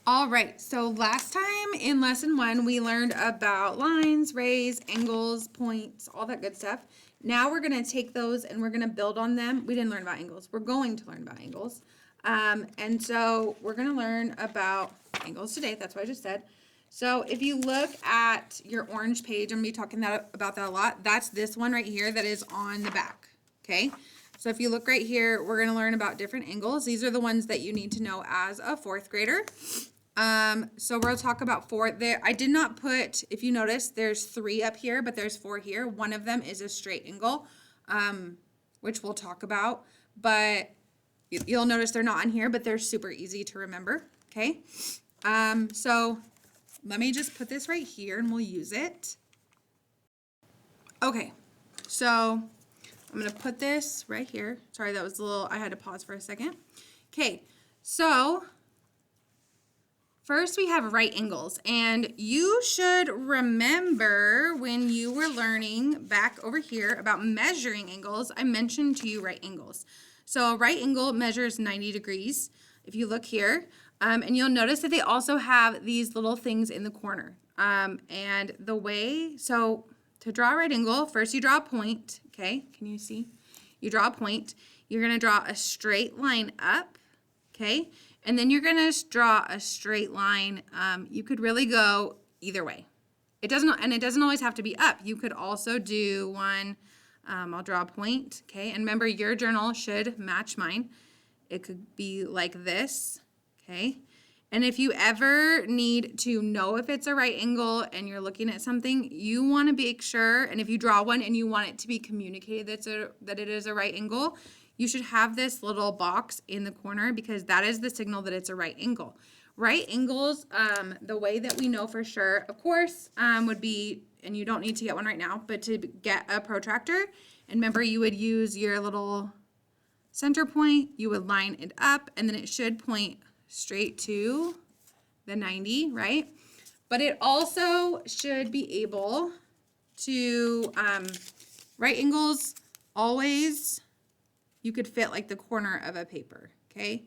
All right, so last time in lesson 1, we learned about lines, rays, angles, points, all that good stuff. Now we're going to take those and we're going to build on them. We didn't learn about angles. We're going to learn about angles. And so we're going to learn about angles today. That's what I just said. So if you look at your orange page, I'm going to be talking about that a lot. That's this one right here that is on the back, okay? So if you look right here, we're going to learn about different angles. These are the ones that you need to know as a 4th grader. So we'll talk about 4 there. I did not put, if you notice, there's 3 up here, but there's 4 here. One of them is a straight angle, which we'll talk about, but you'll notice they're not on here, but they're super easy to remember. Okay. So let me just put this right here and we'll use it. Okay. So I'm going to put this right here. Sorry, that was a little, I had to pause for a second. Okay. So first, we have right angles, and you should remember when you were learning back over here about measuring angles, I mentioned to you right angles. So a right angle measures 90 degrees, if you look here, and you'll notice that they also have these little things in the corner. And the way, so to draw a right angle, first you draw a point, okay? Can you see? You draw a point. You're going to draw a straight line up, okay? And then you're going to draw a straight line. You could really go either way. It doesn't always have to be up. You could also do one, I'll draw a point, okay? And remember, your journal should match mine. It could be like this, okay? And if you ever need to know if it's a right angle and you're looking at something, you want to make sure, and if you draw one and you want it to be communicated that it is a right angle, you should have this little box in the corner because that is the signal that it's a right angle. Right angles, the way that we know for sure, of course, would be, and you don't need to get one right now, but to get a protractor, and remember you would use your little center point, you would line it up, and then it should point straight to the 90, right? But it also should be able to, right angles always, you could fit like the corner of a paper, okay?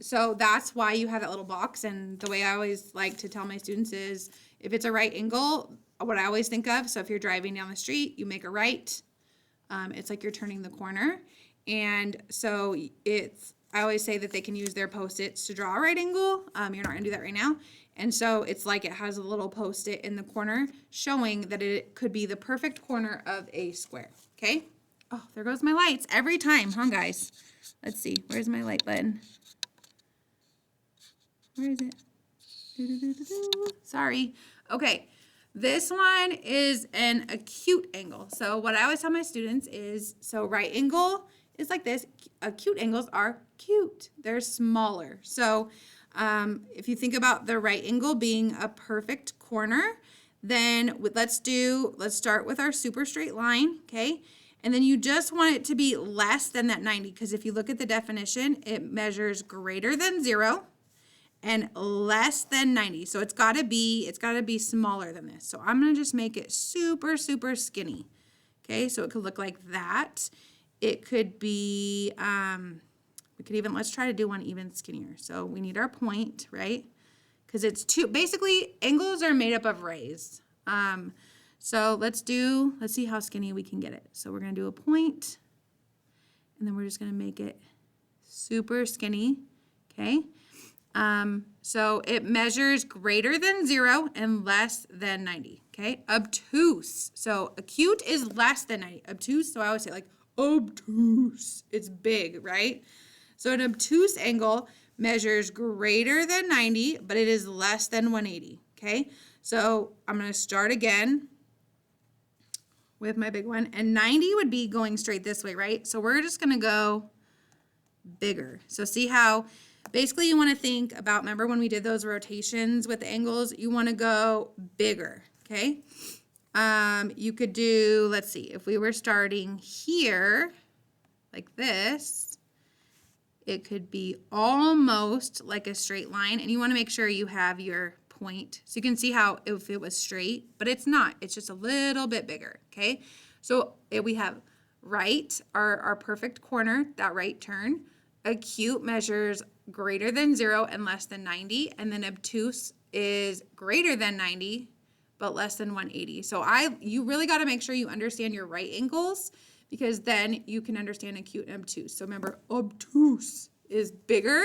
So that's why you have that little box. And the way I always like to tell my students is if it's a right angle, what I always think of, so if you're driving down the street, you make a right, it's like you're turning the corner. And so I always say that they can use their Post-its to draw a right angle. You're not gonna do that right now. And so it's like it has a little Post-it in the corner showing that it could be the perfect corner of a square, okay? Oh, there goes my lights every time, huh, guys? Let's see. Where's my light button? Where is it? Sorry. Okay. This one is an acute angle. So what I always tell my students is, so right angle is like this. Acute angles are cute. They're smaller. So if you think about the right angle being a perfect corner, then let's start with our super straight line, okay? And then you just want it to be less than that 90, because if you look at the definition, it measures greater than 0 and less than 90. So it's gotta be smaller than this. So I'm gonna just make it super, super skinny. Okay, so it could look like that. It could be, let's try to do one even skinnier. So we need our point, right? Because basically angles are made up of rays. So let's see how skinny we can get it. So we're gonna do a point, and then we're just gonna make it super skinny, okay? So it measures greater than 0 and less than 90, okay? Obtuse, so acute is less than 90. Obtuse, so I always say like obtuse, it's big, right? So an obtuse angle measures greater than 90, but it is less than 180, okay? So I'm gonna start again with my big one, and 90 would be going straight this way, right? So we're just gonna go bigger. So see how basically you want to think about, remember when we did those rotations with the angles, you want to go bigger, okay? You could do, let's see, if we were starting here like this, it could be almost like a straight line, and you want to make sure you have your point. So you can see how if it was straight, but it's not, it's just a little bit bigger, okay? So we have right, our perfect corner, that right turn. Acute measures greater than 0 and less than 90, and then obtuse is greater than 90 but less than 180. So you really got to make sure you understand your right angles, because then you can understand acute and obtuse. So remember, obtuse is bigger,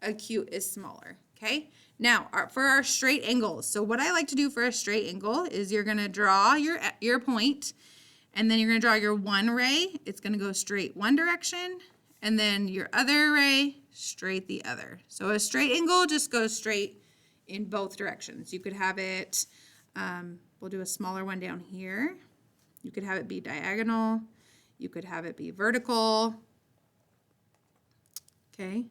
acute is smaller, okay? Now, for our straight angles, so what I like to do for a straight angle is you're going to draw your point, and then you're going to draw your one ray. It's going to go straight one direction, and then your other ray straight the other. So a straight angle just goes straight in both directions. You could have it, we'll do a smaller one down here. You could have it be diagonal. You could have it be vertical. Okay.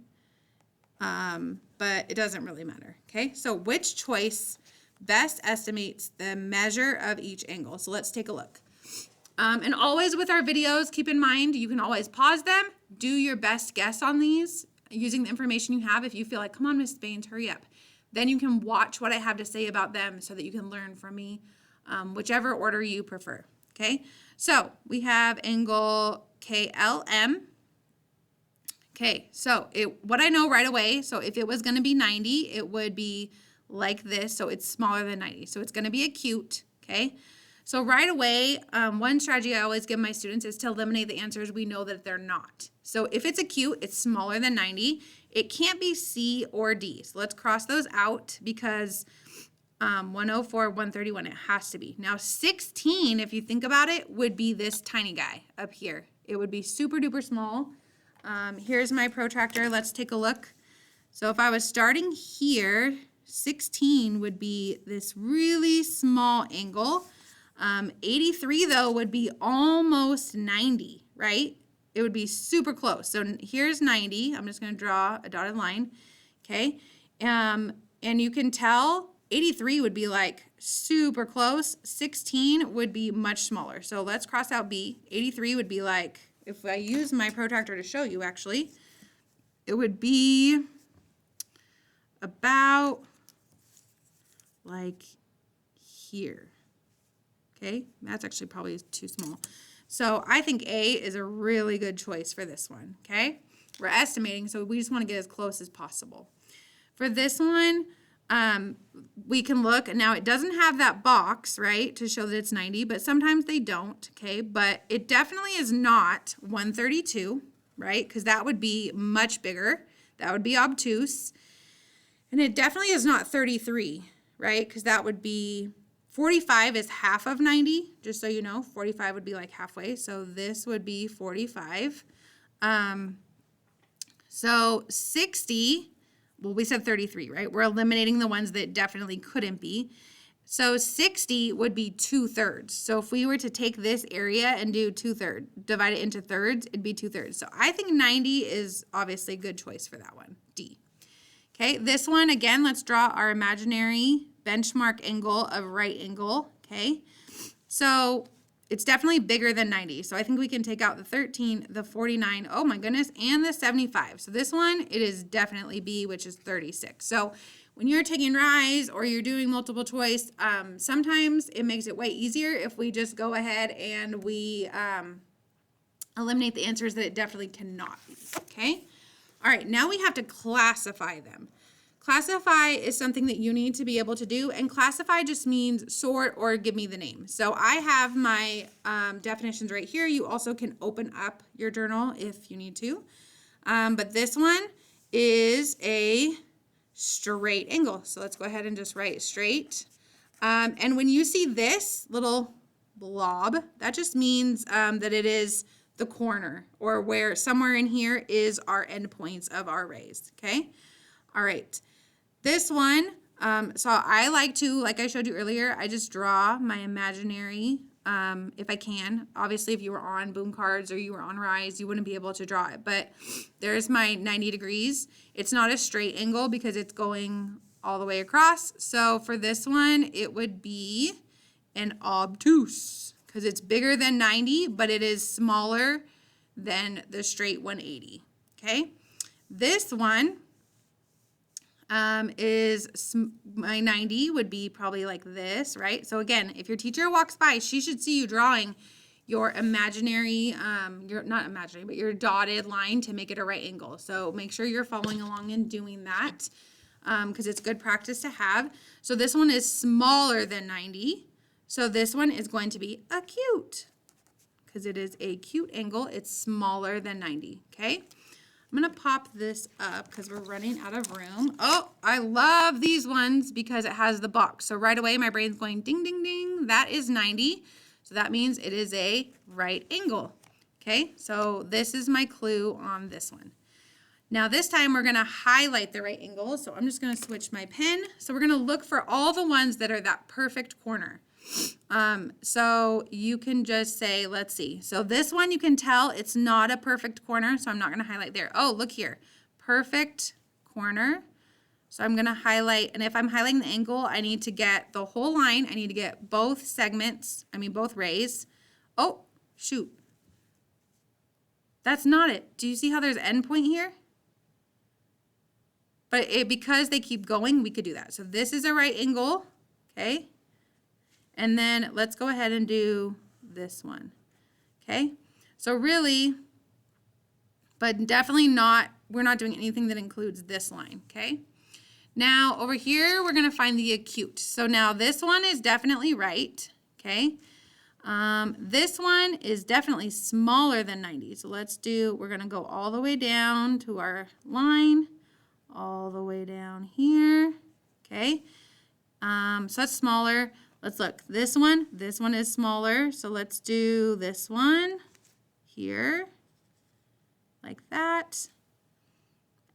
But it doesn't really matter. Okay. So which choice best estimates the measure of each angle? So let's take a look. And always with our videos, keep in mind, you can always pause them, do your best guess on these using the information you have. If you feel like, come on, Miss Baines, hurry up. Then you can watch what I have to say about them so that you can learn from me, whichever order you prefer. Okay, so we have angle KLM. Okay, so what I know right away, so if it was going to be 90, it would be like this. So it's smaller than 90. So it's going to be acute. Okay, so right away, one strategy I always give my students is to eliminate the answers we know that they're not. So if it's acute, it's smaller than 90. It can't be C or D. So let's cross those out, because 104, 131, it has to be. Now 16, if you think about it, would be this tiny guy up here. It would be super duper small. Here's my protractor. Let's take a look. So if I was starting here, 16 would be this really small angle. 83 though would be almost 90, right? It would be super close. So here's 90. I'm just going to draw a dotted line. Okay. And you can tell 83 would be like super close. 16 would be much smaller. So let's cross out B. 83 would be like, if I use my protractor to show you actually, it would be about like here. Okay, that's actually probably too small. So I think A is a really good choice for this one, okay? We're estimating, so we just want to get as close as possible. For this one, we can look. Now, it doesn't have that box, right, to show that it's 90, but sometimes they don't, okay? But it definitely is not 132, right, because that would be much bigger. That would be obtuse. And it definitely is not 33, right, because that would be 45 is half of 90, just so you know. 45 would be like halfway, so this would be 45. So 60, well, we said 33, right? We're eliminating the ones that definitely couldn't be. So 60 would be 2/3. So if we were to take this area and do 2/3, divide it into thirds, it'd be 2/3. So I think 90 is obviously a good choice for that one, D. Okay, this one, again, let's draw our imaginary benchmark angle of right angle, okay? So it's definitely bigger than 90. So I think we can take out the 13, the 49, oh my goodness, and the 75. So this one, it is definitely B, which is 36. So when you're taking RISE or you're doing multiple choice, sometimes it makes it way easier if we just go ahead and we eliminate the answers that it definitely cannot be, okay? All right, now we have to classify them. Classify is something that you need to be able to do, and classify just means sort or give me the name. So I have my definitions right here. You also can open up your journal if you need to. But this one is a straight angle. So let's go ahead and just write straight. And when you see this little blob, that just means that it is the corner, or where somewhere in here is our endpoints of our rays, okay? All right, this one, so I like to, like I showed you earlier, I just draw my imaginary, if I can. Obviously, if you were on Boom Cards or you were on RISE, you wouldn't be able to draw it, but there's my 90 degrees. It's not a straight angle because it's going all the way across. So for this one, it would be an obtuse, because it's bigger than 90, but it is smaller than the straight 180, okay? This one is, my 90 would be probably like this, right? So again, if your teacher walks by, she should see you drawing your imaginary, your not imaginary, but your dotted line to make it a right angle. So make sure you're following along and doing that because it's good practice to have. So this one is smaller than 90. So this one is going to be acute because it is a acute angle. It's smaller than 90, okay? I'm going to pop this up because we're running out of room. Oh, I love these ones because it has the box. So right away, my brain's going ding, ding, ding. That is 90. So that means it is a right angle. Okay, so this is my clue on this one. Now this time we're going to highlight the right angle. So I'm just going to switch my pen. So we're going to look for all the ones that are that perfect corner. So you can just say, let's see. So this one you can tell it's not a perfect corner. So I'm not going to highlight there. Oh, look here. Perfect corner. So I'm going to highlight, and if I'm highlighting the angle, I need to get the whole line. I need to get both segments, both rays. Oh, shoot. That's not it. Do you see how there's an end point here? But because they keep going, we could do that. So this is a right angle, okay? And then let's go ahead and do this one, okay? So really, but definitely not, we're not doing anything that includes this line, okay? Now over here, we're gonna find the acute. So now this one is definitely right, okay? This one is definitely smaller than 90. So we're gonna go all the way down to our line, all the way down here, okay? So that's smaller. Let's look, this one is smaller. So let's do this one here, like that.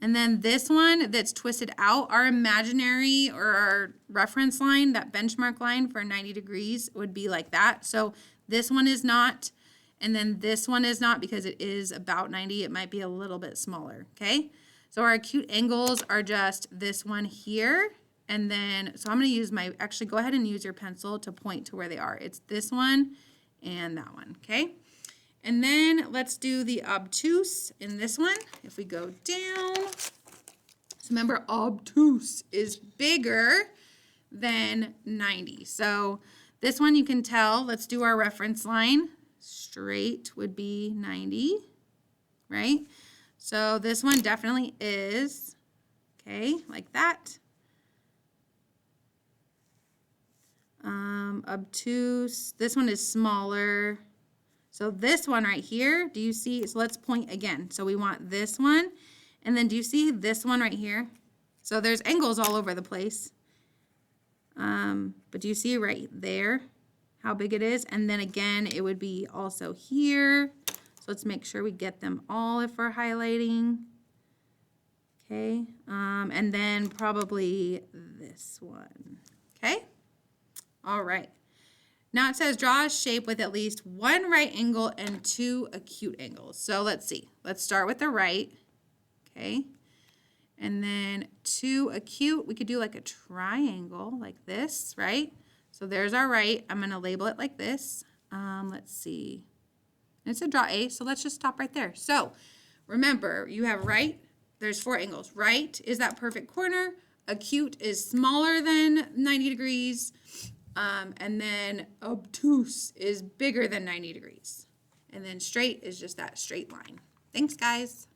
And then this one that's twisted out, our imaginary or our reference line, that benchmark line for 90 degrees would be like that. So this one is not, and then this one is not because it is about 90. It might be a little bit smaller, okay? So our acute angles are just this one here. And then, so I'm going to use actually go ahead and use your pencil to point to where they are. It's this one and that one, okay? And then let's do the obtuse in this one. If we go down, so remember obtuse is bigger than 90. So this one you can tell, let's do our reference line. Straight would be 90, right? So this one definitely is, okay, like that. Obtuse, this one is smaller. So this one right here, do you see? So let's point again. So we want this one. And then do you see this one right here? So there's angles all over the place. But do you see right there how big it is? And then again, it would be also here. So let's make sure we get them all if we're highlighting. Okay. And then probably this one. Okay. All right. Now it says draw a shape with at least one right angle and two acute angles. So let's see. Let's start with the right. Okay. And then two acute, we could do like a triangle like this, right? So there's our right. I'm going to label it like this. Let's see. It's a draw A, so let's just stop right there. So remember, you have right. There's four angles. Right is that perfect corner. Acute is smaller than 90 degrees. And then obtuse is bigger than 90 degrees. And then straight is just that straight line. Thanks, guys.